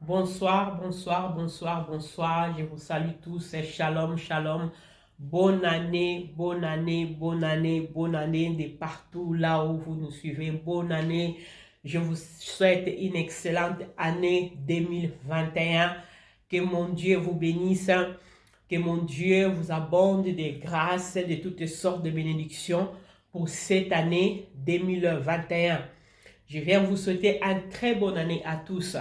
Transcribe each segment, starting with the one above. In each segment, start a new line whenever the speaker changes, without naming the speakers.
Bonsoir, bonsoir, bonsoir, bonsoir. Je vous salue tous. Shalom, shalom. Bonne année, bonne année, bonne année, bonne année de partout là où vous nous suivez. Bonne année. Je vous souhaite une excellente année 2021. Que mon Dieu vous bénisse. Que mon Dieu vous abonde de grâces, de toutes sortes de bénédictions pour cette année 2021. Je viens vous souhaiter une très bonne année à tous.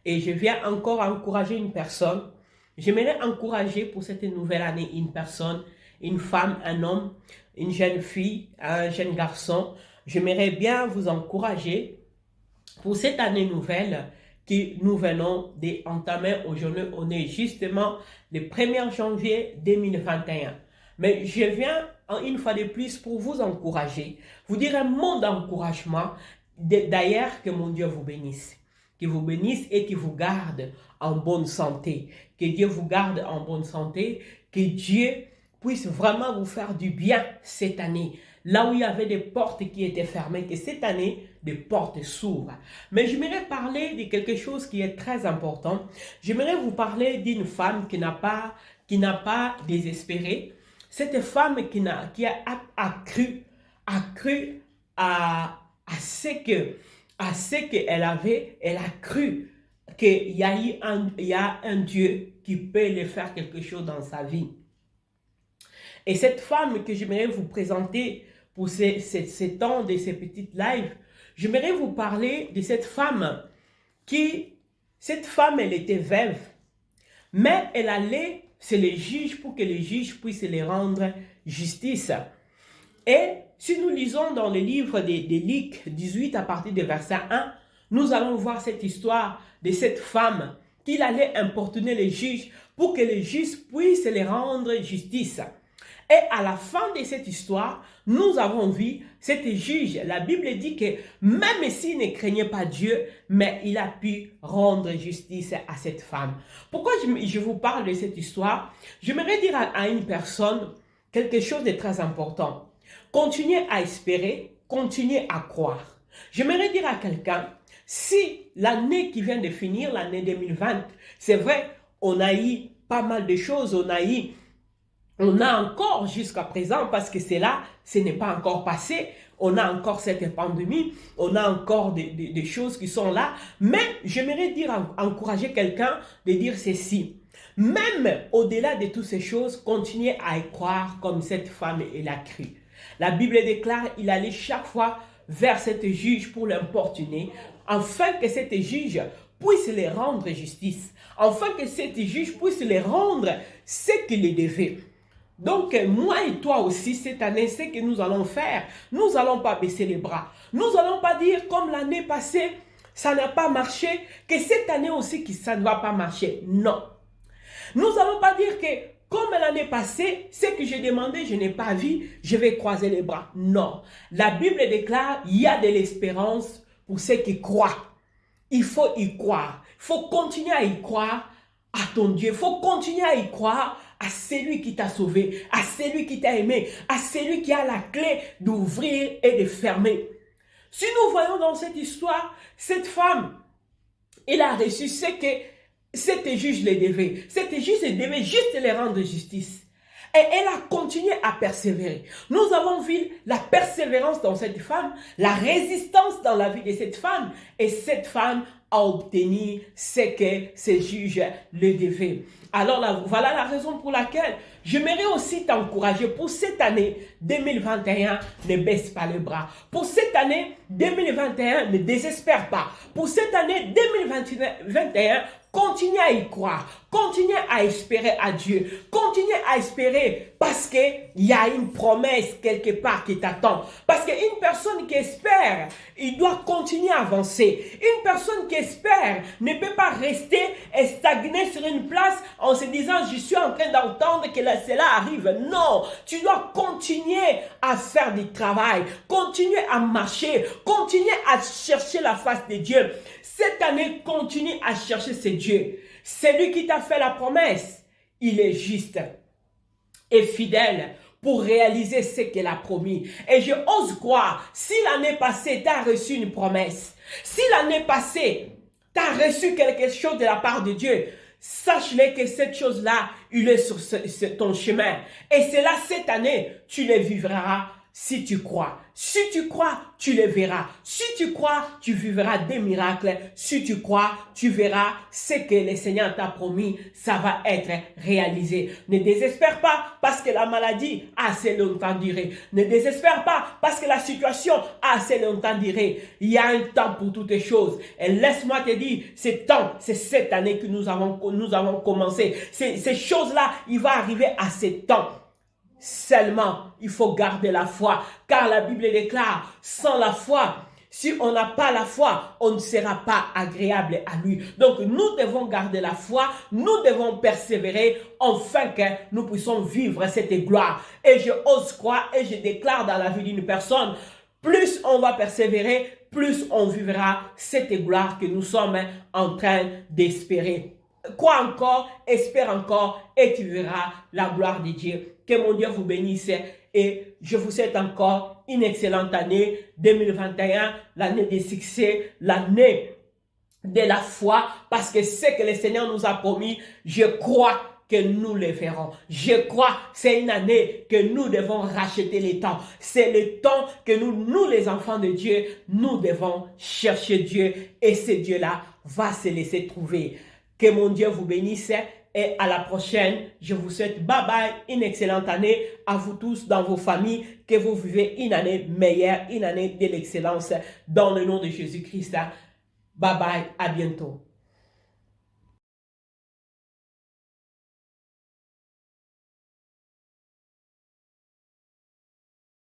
Et je viens encore encourager une personne. J'aimerais encourager pour cette nouvelle année une personne, une femme, un homme, une jeune fille, un jeune garçon. J'aimerais bien vous encourager pour cette année nouvelle que nous venons d'entamer aujourd'hui. On est justement le 1er janvier 2021. Mais je viens une fois de plus pour vous encourager, vous dire un mot d'encouragement. D'ailleurs, que mon Dieu vous bénisse. Qu'il vous bénisse et qu'il vous garde en bonne santé. Que Dieu vous garde en bonne santé. Que Dieu puisse vraiment vous faire du bien cette année. Là où il y avait des portes qui étaient fermées, que cette année, des portes s'ouvrent. Mais j'aimerais parler de quelque chose qui est très important. J'aimerais vous parler d'une femme qui n'a pas désespéré. Cette femme qui a cru à ce qu'elle avait, elle a cru qu'il y a un Dieu qui peut lui faire quelque chose dans sa vie. Et cette femme que j'aimerais vous présenter pour ces temps de ces petites lives, j'aimerais vous parler de cette femme elle était veuve, mais elle allait chez les juges pour que les juges puissent les rendre justice. Et si nous lisons dans le livre de Luc 18 à partir du verset 1, nous allons voir cette histoire de cette femme qui allait importuner les juges pour que les juges puissent les rendre justice. Et à la fin de cette histoire, nous avons vu cette juge. La Bible dit que même s'il ne craignait pas Dieu, mais il a pu rendre justice à cette femme. Pourquoi je vous parle de cette histoire? J'aimerais dire à une personne quelque chose de très important. Continuez à espérer, continuez à croire. J'aimerais dire à quelqu'un, si l'année qui vient de finir, l'année 2020, c'est vrai, on a eu pas mal de choses, on a encore jusqu'à présent, parce que c'est là, ce n'est pas encore passé, on a encore cette pandémie, on a encore des choses qui sont là, mais j'aimerais encourager quelqu'un de dire ceci. Même au-delà de toutes ces choses, continuez à y croire comme cette femme elle a cru. La Bible déclare, il allait chaque fois vers cette juge pour l'importuner, afin que cette juge puisse les rendre justice, afin que cette juge puisse les rendre ce qu'il les devait. Donc, moi et toi aussi, cette année, ce que nous allons faire, nous n'allons pas baisser les bras. Nous n'allons pas dire, comme l'année passée, ça n'a pas marché, que cette année aussi, que ça ne va pas marcher. Non. Nous n'allons pas dire que, comme l'année passée, ce que j'ai demandé, je n'ai pas vu, je vais croiser les bras. Non. La Bible déclare, il y a de l'espérance pour ceux qui croient. Il faut y croire. Il faut continuer à y croire à ton Dieu. Il faut continuer à y croire à celui qui t'a sauvé, à celui qui t'a aimé, à celui qui a la clé d'ouvrir et de fermer. Si nous voyons dans cette histoire, cette femme, elle a reçu ce que cette juge les devait. Cette juge devait juste les rendre justice. Et elle a continué à persévérer. Nous avons vu la persévérance dans cette femme, la résistance dans la vie de cette femme. Et cette femme a obtenu ce que ces juges le devaient. Alors là, voilà la raison pour laquelle j'aimerais aussi t'encourager pour cette année 2021, ne baisse pas les bras. Pour cette année 2021, ne désespère pas. Pour cette année 2021, continuez à y croire, continuez à espérer à Dieu, continuez à espérer parce qu'il y a une promesse quelque part qui t'attend. Parce qu'une personne qui espère, il doit continuer à avancer. Une personne qui espère ne peut pas rester et stagner sur une place en se disant je suis en train d'entendre que cela arrive. Non, tu dois continuer à faire du travail, continuer à marcher, continuer à chercher la face de Dieu. Cette année, continue à chercher ce Dieu. C'est lui qui t'a fait la promesse. Il est juste et fidèle pour réaliser ce qu'il a promis. Et je ose croire, si l'année passée, tu as reçu une promesse, si l'année passée, Tu as reçu quelque chose de la part de Dieu. Sache-le que cette chose-là, il est sur ton chemin. Et c'est là, cette année, tu le vivras si tu crois. Si tu crois, tu le verras. Si tu crois, tu vivras des miracles. Si tu crois, tu verras ce que le Seigneur t'a promis, ça va être réalisé. Ne désespère pas parce que la maladie a assez longtemps duré. Ne désespère pas parce que la situation a assez longtemps duré. Il y a un temps pour toutes les choses. Et laisse-moi te dire, c'est cette année que nous avons commencé. Ces choses-là, il va arriver à ce temps. Seulement, il faut garder la foi, car la Bible déclare, sans la foi, si on n'a pas la foi, on ne sera pas agréable à lui. Donc, nous devons garder la foi, nous devons persévérer, afin que nous puissions vivre cette gloire. Et je ose croire et je déclare dans la vie d'une personne, plus on va persévérer, plus on vivra cette gloire que nous sommes en train d'espérer. Crois encore, espère encore et tu verras la gloire de Dieu. Que mon Dieu vous bénisse et je vous souhaite encore une excellente année 2021, l'année des succès, l'année de la foi, parce que ce que le Seigneur nous a promis, je crois que nous le verrons. Je crois c'est une année que nous devons racheter les temps. C'est le temps que nous les enfants de Dieu, nous devons chercher Dieu et ce Dieu-là va se laisser trouver. Que mon Dieu vous bénisse et à la prochaine. Je vous souhaite bye bye, une excellente année à vous tous dans vos familles. Que vous vivez une année meilleure, une année de l'excellence dans le nom de Jésus-Christ. Bye bye, à bientôt.